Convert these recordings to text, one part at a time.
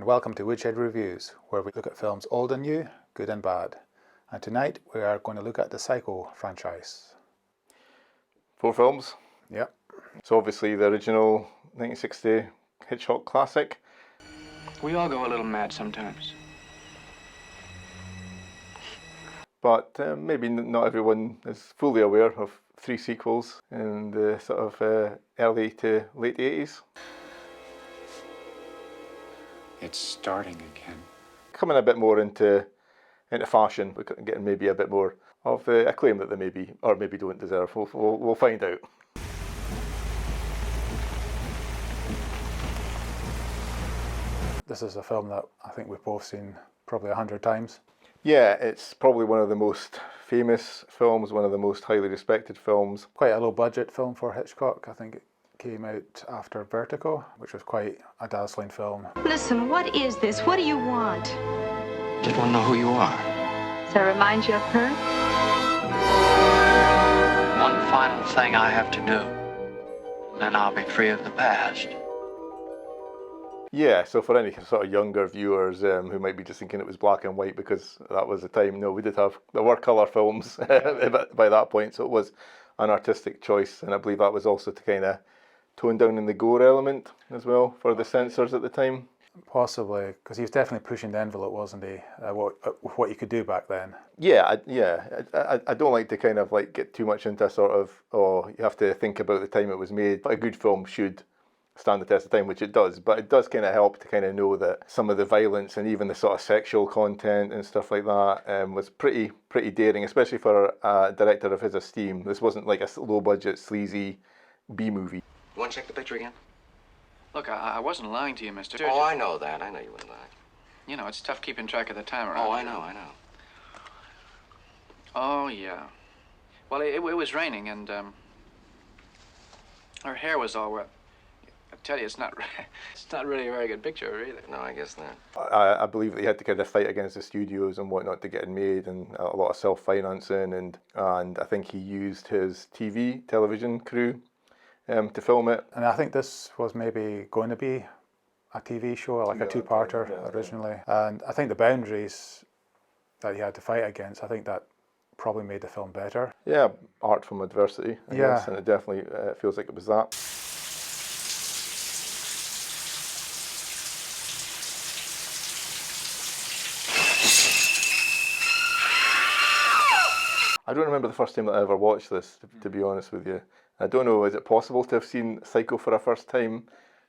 welcome to Woodshed Reviews, where we look at films old and new, good and bad. And tonight we are going to look at the Psycho franchise. 4 films. Yep. So obviously the original 1960 Hitchcock classic. We all go a little mad sometimes. But maybe not everyone is fully aware of 3 sequels in the sort of early to late 80s. It's starting again. Coming a bit more into fashion, we're getting maybe a bit more of the acclaim that they maybe, or maybe don't deserve. We'll find out. This is a film that I think we've both seen probably 100 times. Yeah, it's probably one of the most famous films, one of the most highly respected films. Quite a low budget film for Hitchcock. I think it came out after Vertigo, which was quite a dazzling film. Listen, what is this? What do you want? Just want to know who you are. Does that remind you of her? One final thing I have to do, then I'll be free of the past. Yeah, so for any sort of younger viewers who might be just thinking it was black and white because that was the time, no, there were colour films by that point, so it was an artistic choice, and I believe that was also to kind of tone down in the gore element as well for the censors at the time. Possibly, because he was definitely pushing the envelope, wasn't he? What you could do back then. Yeah, I don't like to kind of like get too much into sort of, you have to think about the time it was made. A good film should stand the test of time, which it does, but it does kind of help to kind of know that some of the violence and even the sort of sexual content and stuff like that was pretty daring, especially for a director of his esteem. This wasn't like a low budget sleazy B movie. You want to check the picture again? Look, I wasn't lying to you, mister. Oh, I know that. I know you wouldn't lie. You know, it's tough keeping track of the time around. Oh, I know. Oh, yeah. Well, it was raining, and her hair was all wet. I tell you, it's not really a very good picture, either. No, I guess not. I believe that he had to kind of fight against the studios and whatnot to get it made, and a lot of self-financing, and I think he used his television crew to film it. And I think this was maybe going to be a TV show, like a two-parter originally. And I think the boundaries that he had to fight against, I think that probably made the film better. Yeah, art from adversity, I guess, and it definitely feels like it was that. I don't remember the first time that I ever watched this, to be honest with you. I don't know, is it possible to have seen Psycho for a first time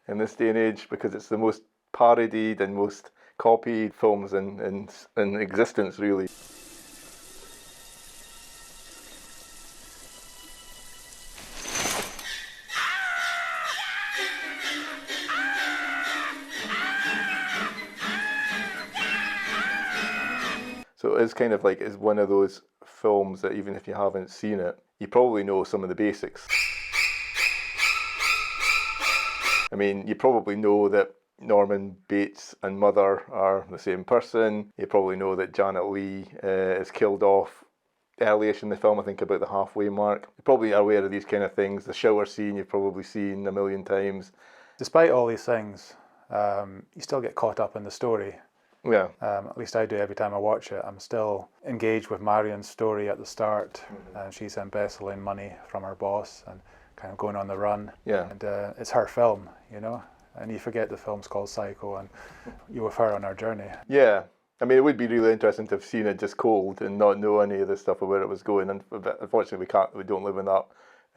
in this day and age? Because it's the most parodied and most copied films in existence, really. So it is kind of like, it's one of those films that even if you haven't seen it, you probably know some of the basics. I mean, you probably know that Norman Bates and Mother are the same person. You probably know that Janet Leigh is killed off early-ish in the film, I think about the halfway mark. You're probably aware of these kind of things. The shower scene you've probably seen a million times. Despite all these things, you still get caught up in the story. Yeah. At least I do every time I watch it. I'm still engaged with Marion's story at the start, and she's embezzling money from her boss and kind of going on the run. Yeah. And it's her film, you know, and you forget the film's called Psycho, and you're with her on her journey. Yeah. I mean, it would be really interesting to have seen it just cold and not know any of the stuff of where it was going. And unfortunately, we don't live in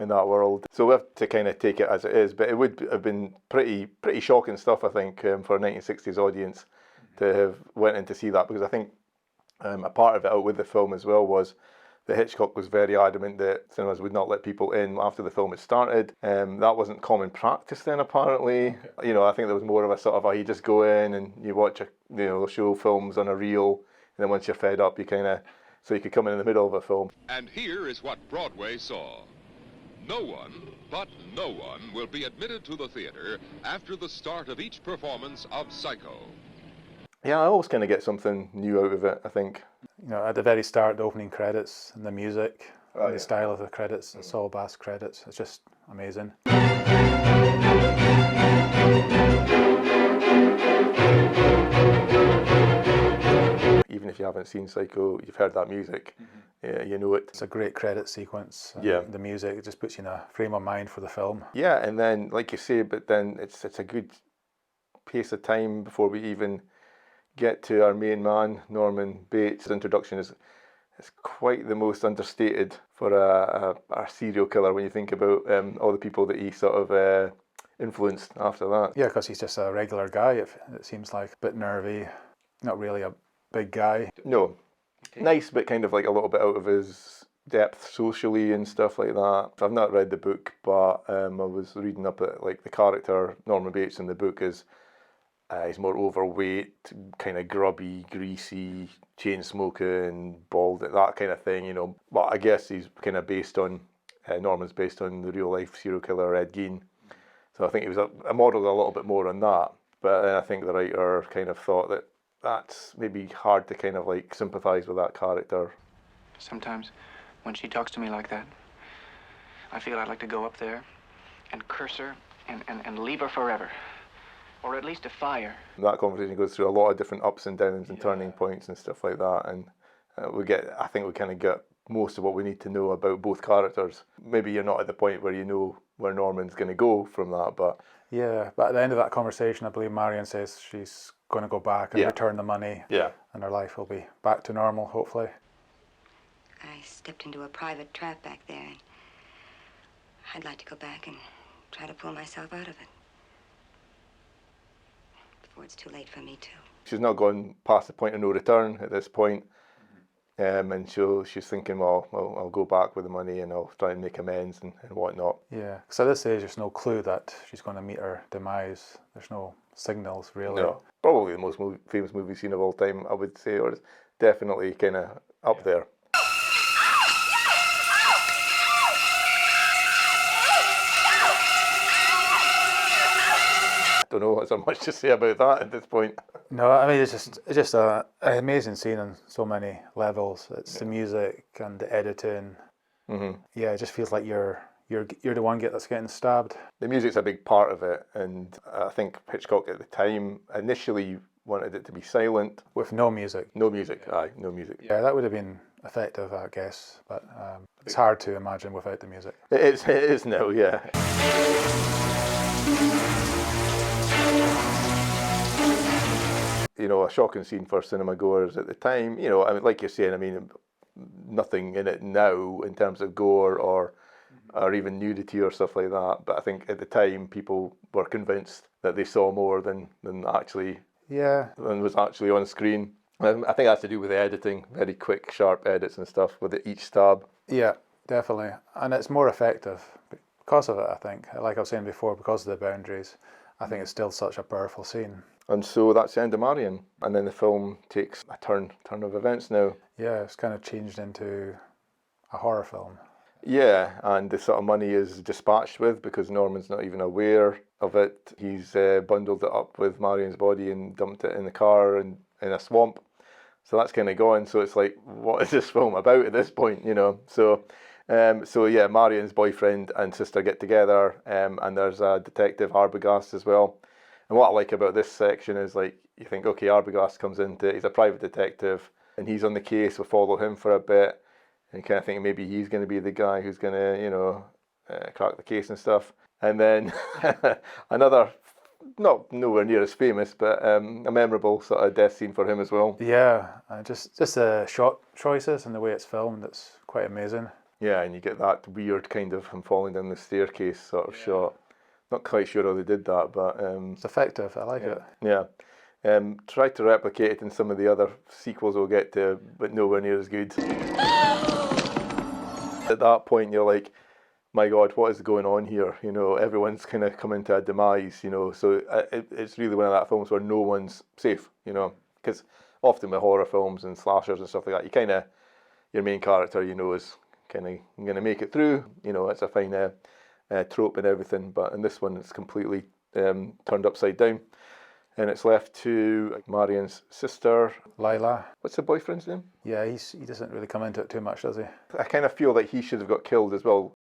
that world. So we have to kind of take it as it is. But it would have been pretty shocking stuff, I think, for a 1960s audience to have went in to see that, because I think a part of it out with the film as well was that Hitchcock was very adamant that cinemas would not let people in after the film had started. That wasn't common practice then, apparently. Okay. You know, I think there was more of a sort of, you just go in and you watch, show films on a reel, and then once you're fed up, you kind of, so you could come in the middle of a film. And here is what Broadway saw. No one, but no one, will be admitted to the theater after the start of each performance of Psycho. Yeah, I always kind of get something new out of it, I think. You know, at the very start, the opening credits and the music, the style of the credits, the Saul Bass credits, it's just amazing. Even if you haven't seen Psycho, you've heard that music, yeah, you know it. It's a great credit sequence. And Yeah. the music, it just puts you in a frame of mind for the film. Yeah, and then, like you say, but then it's a good pace of time before we even get to our main man, Norman Bates. His introduction is quite the most understated for a serial killer when you think about all the people that he sort of influenced after that. Yeah, because he's just a regular guy, it seems like. A bit nervy, not really a big guy. No, nice, but kind of like a little bit out of his depth socially and stuff like that. I've not read the book, but I was reading up at like the character Norman Bates in the book is he's more overweight, kind of grubby, greasy, chain smoking, bald, that kind of thing, you know. But I guess he's kind of based on Norman's based on the real life serial killer Ed Gein. So I think he was a modelled a little bit more on that. But I think the writer kind of thought that that's maybe hard to kind of like sympathise with that character. Sometimes when she talks to me like that, I feel I'd like to go up there and curse her and leave her forever. Or at least a fire. That conversation goes through a lot of different ups and downs and turning points and stuff like that. And I think we kind of get most of what we need to know about both characters. Maybe you're not at the point where you know where Norman's going to go from that, but... Yeah, but at the end of that conversation, I believe Marion says she's going to go back and return the money. Yeah. And her life will be back to normal, hopefully. I stepped into a private trap back there. I'd like to go back and try to pull myself out of it. Before it's too late for me, too. She's not gone past the point of no return at this point. And she's thinking, well, I'll go back with the money and I'll try and make amends and whatnot. Yeah, because at this stage there's no clue that she's going to meet her demise. There's no signals, really. No, probably the most famous movie scene of all time, I would say, or it's definitely kind of up there. Don't know, is there much to say about that at this point? No, I mean, it's just an amazing scene on so many levels. It's the music and the editing. Mm-hmm. Yeah, it just feels like you're the one that's getting stabbed. The music's a big part of it, and I think Hitchcock at the time initially wanted it to be silent. With no music. No music, aye, no music. Yeah, that would have been effective, I guess, but it's hard to imagine without the music. It is now, yeah. You know, a shocking scene for cinema goers at the time. You know, I mean, like you're saying, I mean, nothing in it now in terms of gore or even nudity or stuff like that. But I think at the time, people were convinced that they saw more than actually was actually on screen. And I think that's to do with the editing, very quick, sharp edits and stuff with each stab. Yeah, definitely, and it's more effective because of it. I think, like I was saying before, because of the boundaries, I think it's still such a powerful scene. And so that's the end of Marion, and then the film takes a turn of events now. Yeah, it's kind of changed into a horror film. Yeah, and the sort of money is dispatched with because Norman's not even aware of it. He's bundled it up with Marion's body and dumped it in the car and in a swamp. So that's kind of gone. So it's like, what is this film about at this point, you know? So yeah, Marion's boyfriend and sister get together, and there's a detective, Arbogast, as well. And what I like about this section is, like, you think, okay, Arbogast comes into it, he's a private detective, and he's on the case, we'll follow him for a bit, and you kind of think maybe he's going to be the guy who's going to, you know, crack the case and stuff. And then another, not nowhere near as famous, but a memorable sort of death scene for him as well. Yeah, just the shot choices and the way it's filmed, it's quite amazing. Yeah, and you get that weird kind of him falling down the staircase sort of shot. Not quite sure how they did that, but... it's effective, I like it. Yeah. Tried to replicate it in some of the other sequels we'll get to, but nowhere near as good. At that point, you're like, my God, what is going on here? You know, everyone's kind of coming to a demise, you know, so it's really one of that films where no one's safe, you know, because often with horror films and slashers and stuff like that, you kind of, your main character, you know, is kind of going to make it through, you know, it's a fine trope and everything, but in this one it's completely turned upside down, and it's left to Marion's sister, Lila. What's the boyfriend's name? Yeah, he doesn't really come into it too much, does he? I kind of feel like he should have got killed as well.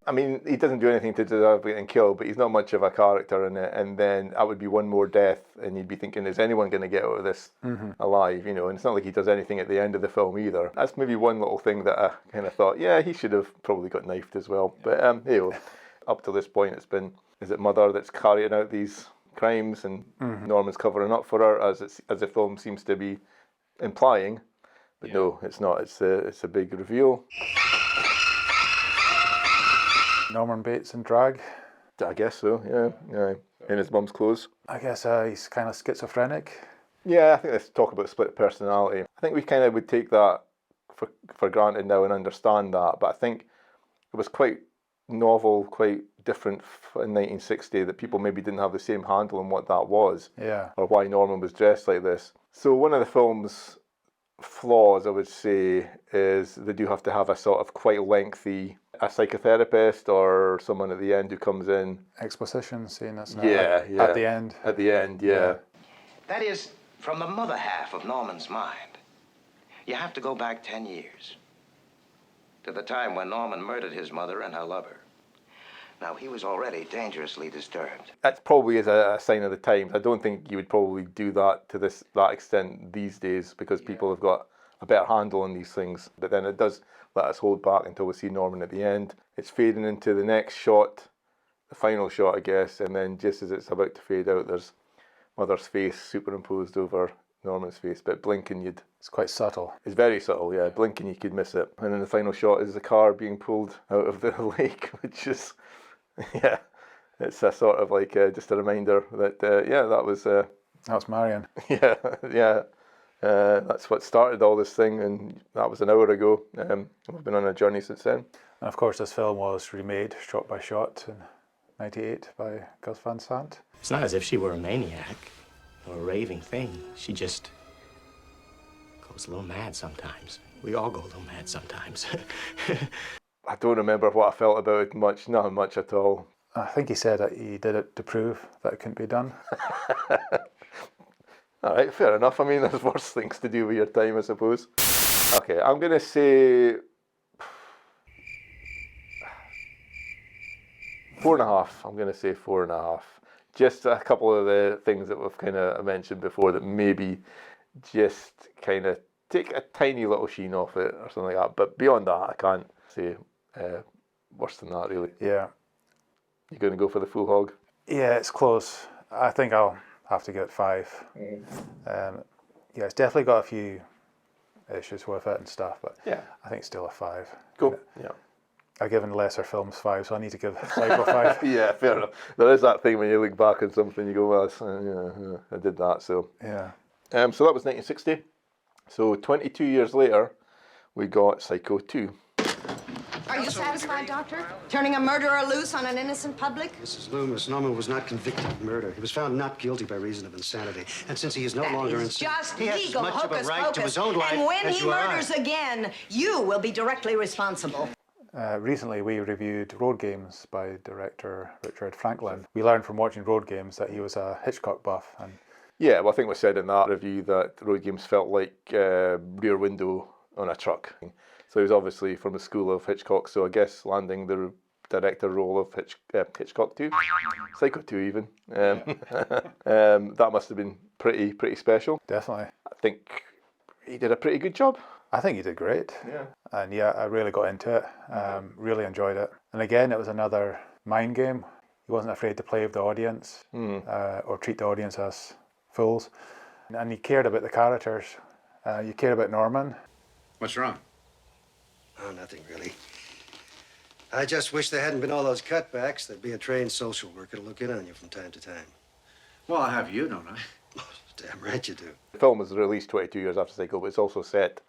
I mean, he doesn't do anything to deserve getting killed, but he's not much of a character in it. And then that would be one more death, and you'd be thinking, is anyone going to get out of this alive? You know, and it's not like he does anything at the end of the film either. That's maybe one little thing that I kind of thought, yeah, he should have probably got knifed as well. But you know, up to this point, it's been, is it Mother that's carrying out these crimes, and Norman's covering up for her, as the film seems to be implying. But no, it's not. It's a big reveal. Norman Bates in drag. I guess so, yeah. In his mum's clothes. I guess he's kind of schizophrenic. Yeah, I think let's talk about split personality. I think we kind of would take that for granted now and understand that, but I think it was quite novel, quite different in 1960 that people maybe didn't have the same handle on what that was. Yeah. Or why Norman was dressed like this. So one of the film's flaws, I would say, is they do have to have a sort of quite lengthy a psychotherapist or someone at the end who comes in. Exposition scene, that's not yeah. At the end. At the end, yeah. That is, from the mother half of Norman's mind, you have to go back 10 years. To the time when Norman murdered his mother and her lover. Now, he was already dangerously disturbed. That probably is a sign of the times. I don't think you would probably do that to that extent these days, because people have got a better handle on these things. But then it does let us hold back until we see Norman at the end. It's fading into the next shot, the final shot, I guess, and then just as it's about to fade out, there's Mother's face superimposed over Norman's face, but blinking It's quite subtle. It's very subtle, yeah. Blinking you could miss it. And then the final shot is the car being pulled out of the lake, which is, yeah, it's a sort of like just a reminder that, that was Marion. Yeah. That's what started all this thing, and that was an hour ago. We've been on a journey since then. And of course, this film was remade shot by shot in '98 by Gus Van Sant. It's not as if she were a maniac or a raving thing. She just goes a little mad sometimes. We all go a little mad sometimes. I don't remember what I felt about it much, not much at all. I think he said that he did it to prove that it couldn't be done. All right, fair enough. I mean, there's worse things to do with your time, I suppose. Okay, I'm going to say 4.5. I'm going to say 4.5. Just a couple of the things that we've kind of mentioned before that maybe just kind of take a tiny little sheen off it or something like that. But beyond that, I can't say worse than that, really. Yeah. You going to go for the full hog? Yeah, it's close. I think I'll have to give it 5. Yeah, it's definitely got a few issues with it and stuff, but yeah, I think it's still a 5. Cool. Yeah. I've given lesser films 5, so I need to give Psycho 5. Yeah, fair enough. There is that thing when you look back on something, you go, well, I did that, so. Yeah. So that was 1960. So 22 years later, we got Psycho 2. Are you satisfied, Doctor? Turning a murderer loose on an innocent public? Mrs. Loomis, Norman was not convicted of murder. He was found not guilty by reason of insanity. And since he is no longer insane, just he has legal as much of a hocus right pocus. to his own life and when as he you or murders again, you will be directly responsible. Recently, we reviewed Road Games by director Richard Franklin. We learned from watching Road Games that he was a Hitchcock buff. And yeah, well, I think we said in that review that Road Games felt like Rear Window on a truck. So he was obviously from the school of Hitchcock, so I guess landing the director role of Hitchcock 2, Psycho 2 even, that must have been pretty special. Definitely. I think he did a pretty good job. I think he did great. Yeah. And yeah, I really got into it, really enjoyed it. And again, it was another mind game. He wasn't afraid to play with the audience or treat the audience as fools. And he cared about the characters. You cared about Norman. What's wrong? Oh, nothing really. I just wish there hadn't been all those cutbacks. There'd be a trained social worker to look in on you from time to time. Well, I have you, don't I? Damn right you do. The film was released 22 years after Psycho, but it's also set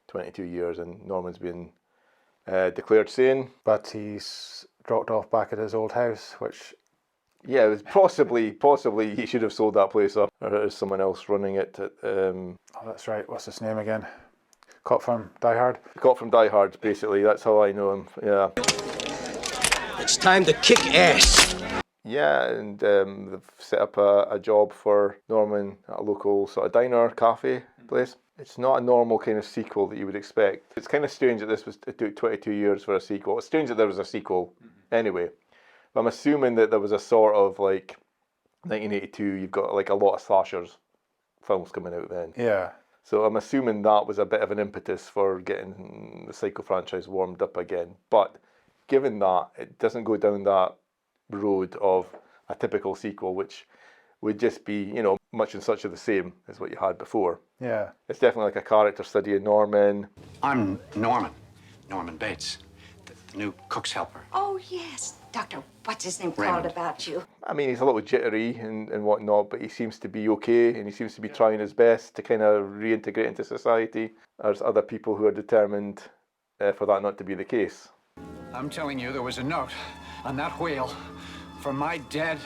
22 years, and Norman's been declared sane. But he's dropped off back at his old house, which... Yeah, it was possibly he should have sold that place up, or there's someone else running it. Oh, that's right. What's his name again? Cop from Die Hard? Cop from Die Hard, basically. That's how I know him, yeah. It's time to kick ass. Yeah, and they've set up a job for Norman at a local sort of diner, cafe place. It's not a normal kind of sequel that you would expect. It's kind of strange that this was, it took 22 years for a sequel. It's strange that there was a sequel Anyway, I'm assuming that there was a sort of like 1982. You've got like a lot of slashers films coming out then. Yeah. So I'm assuming that was a bit of an impetus for getting the Psycho franchise warmed up again. But given that, it doesn't go down that road of a typical sequel, which would just be, you know, much and such of the same as what you had before. Yeah. It's definitely like a character study of Norman. I'm Norman Bates, the new cook's helper. Oh, yes. Doctor, what's his name Raymond. called about you? I mean, he's a little jittery and whatnot, but he seems to be okay, and he seems to be trying his best to kind of reintegrate into society. There's other people who are determined for that not to be the case. I'm telling you, there was a note on that wheel from my dead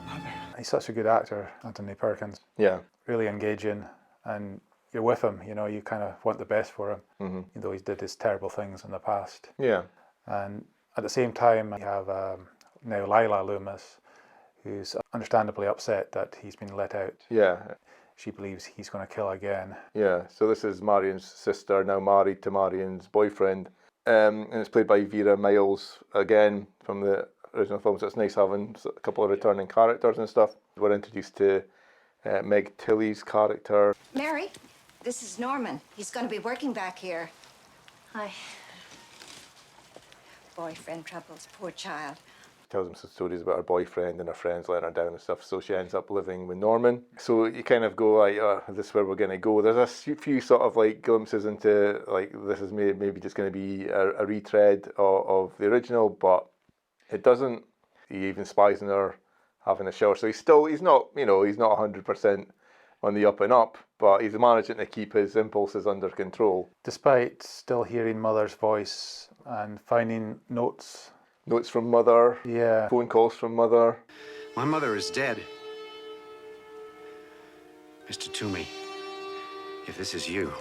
mother. He's such a good actor, Anthony Perkins. Yeah. Really engaging, and you're with him, you know, you kind of want the best for him, even though he did his terrible things in the past. Yeah. And at the same time, you have now Lila Loomis, who's understandably upset that he's been let out. Yeah. She believes he's going to kill again. Yeah, so this is Marion's sister, now married to Marion's boyfriend. And it's played by Vera Miles, again, from the original film, so it's nice having a couple of returning characters and stuff. We're introduced to Meg Tilly's character. Mary, this is Norman. He's going to be working back here. Hi. Boyfriend troubles, poor child. Tells him some stories about her boyfriend and her friends letting her down and stuff, so she ends up living with Norman. So you kind of go like, oh, this is where we're going to go. There's a few sort of like glimpses into like this is maybe just going to be a retread of the original, but it doesn't. He even spies on her having a shower, so he's not, you know, he's not 100% on the up and up, but he's managing to keep his impulses under control. Despite still hearing Mother's voice and finding notes. Notes from Mother. Yeah. Phone calls from Mother. My mother is dead. Mr. Toomey, if this is you,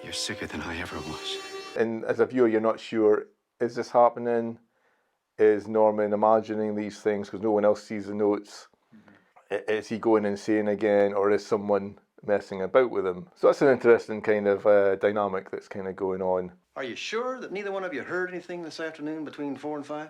you're sicker than I ever was. And as a viewer, you're not sure, is this happening? Is Norman imagining these things because no one else sees the notes? Is he going insane again, or is someone messing about with him? So that's an interesting kind of dynamic that's kind of going on. Are you sure that neither one of you heard anything this afternoon between 4 and 5?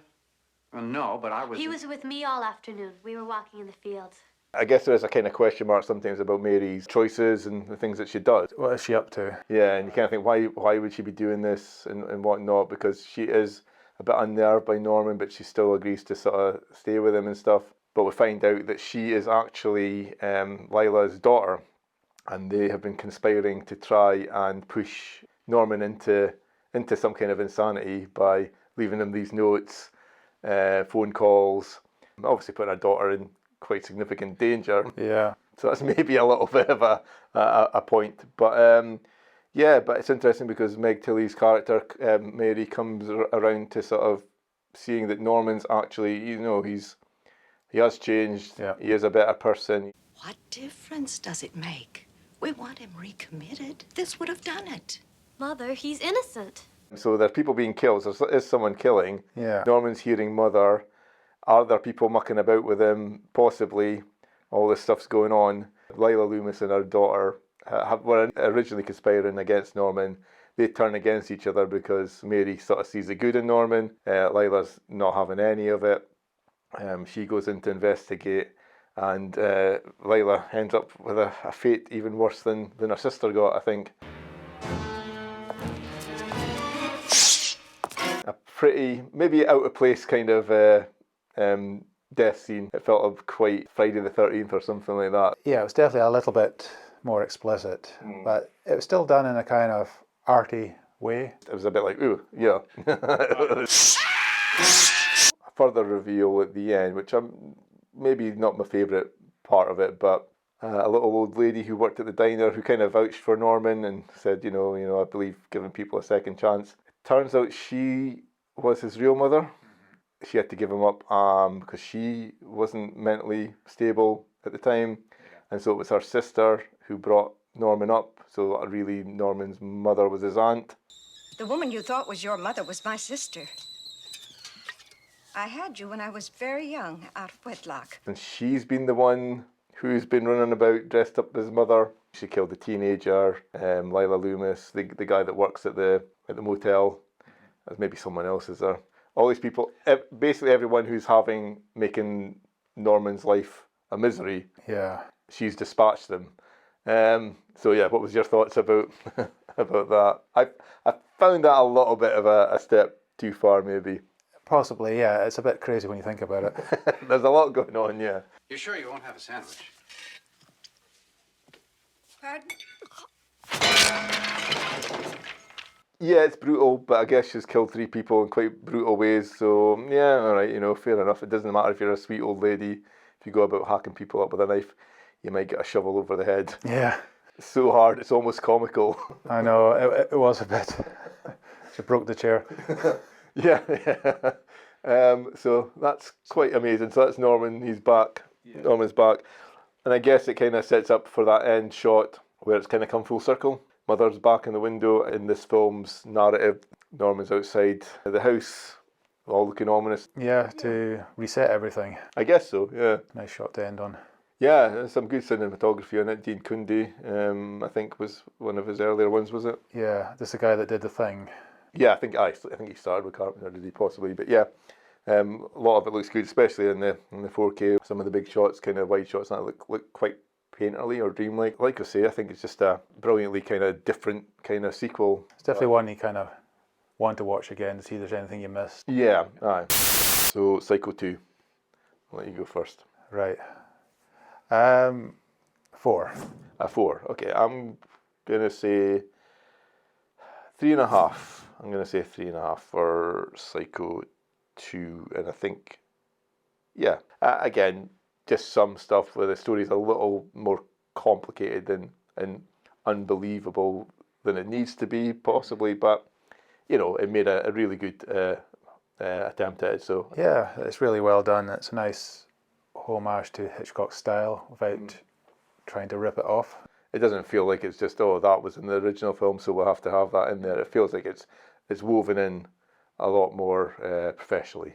Well, no, but I was... He was with me all afternoon. We were walking in the fields. I guess there is a kind of question mark sometimes about Mary's choices and the things that she does. What is she up to? Yeah, and you kind of think, why would she be doing this and whatnot? Because she is a bit unnerved by Norman, but she still agrees to sort of stay with him and stuff. But we find out that she is actually Lila's daughter, and they have been conspiring to try and push Norman into some kind of insanity by leaving him these notes, phone calls, obviously putting her daughter in quite significant danger. Yeah. So that's maybe a little bit of a point. But yeah, but it's interesting because Meg Tilly's character, Mary, comes around to sort of seeing that Norman's actually, you know, he has changed. Yeah. He is a better person. What difference does it make? We want him recommitted. This would have done it. Mother, he's innocent. So there are people being killed. So there is someone killing. Yeah. Norman's hearing Mother. Are there people mucking about with him? Possibly. All this stuff's going on. Lila Loomis and her daughter were originally conspiring against Norman. They turn against each other because Mary sort of sees the good in Norman. Lila's not having any of it. She goes in to investigate, and Lila ends up with a fate even worse than her sister got, I think. A pretty, maybe out of place kind of death scene. It felt quite Friday the 13th or something like that. Yeah, it was definitely a little bit more explicit, but it was still done in a kind of arty way. It was a bit like, ooh, yeah. A further reveal at the end, which I'm maybe not my favourite part of it, but a little old lady who worked at the diner who kind of vouched for Norman and said, you know, I believe giving people a second chance. It turns out she was his real mother. She had to give him up because she wasn't mentally stable at the time, and so it was her sister who brought Norman up. So really, Norman's mother was his aunt. The woman you thought was your mother was my sister. I had you when I was very young, out of wedlock. And she's been the one who's been running about dressed up as mother. She killed the teenager, Lila Loomis, the guy that works at the motel. Maybe someone else is there. all these people, basically everyone who's making Norman's life a misery. Yeah. She's dispatched them. So yeah, what was your thoughts about about that? I found that a little bit of a step too far, maybe. Possibly, yeah. It's a bit crazy when you think about it. There's a lot going on, yeah. You sure you won't have a sandwich? Pardon? Yeah, it's brutal, but I guess she's killed 3 people in quite brutal ways. So yeah, all right, fair enough. It doesn't matter if you're a sweet old lady. If you go about hacking people up with a knife, you might get a shovel over the head. Yeah. It's so hard, it's almost comical. I know, it was a bit. She broke the chair. Yeah. So that's quite amazing. So that's Norman, he's back. Yeah. Norman's back. And I guess it kind of sets up for that end shot where it's kind of come full circle. Mother's back in the window in this film's narrative. Norman's outside the house, all looking ominous. Yeah, to reset everything. I guess so, yeah. Nice shot to end on. Yeah, there's some good cinematography on it. Dean Cundey, I think, was one of his earlier ones, was it? Yeah, this is the guy that did The Thing. Yeah, I think he started with Carpenter, did he possibly? But yeah, a lot of it looks good, especially in the 4K. Some of the big shots, kind of wide shots, that look quite painterly or dreamlike. Like I say, I think it's just a brilliantly kind of different kind of sequel. It's definitely one you kind of want to watch again to see if there's anything you missed. Yeah, aye. So Psycho 2. I'll let you go first. Right. 4. A 4. Okay, I'm gonna say 3.5. I'm gonna say 3.5 for Psycho 2, and I think, yeah, again, just some stuff where the story's a little more complicated and unbelievable than it needs to be, possibly, but it made a really good attempt at it. So yeah, it's really well done. It's a nice homage to Hitchcock's style without trying to rip it off. It doesn't feel like it's just, that was in the original film, so we'll have to have that in there. It feels like it's woven in a lot more professionally.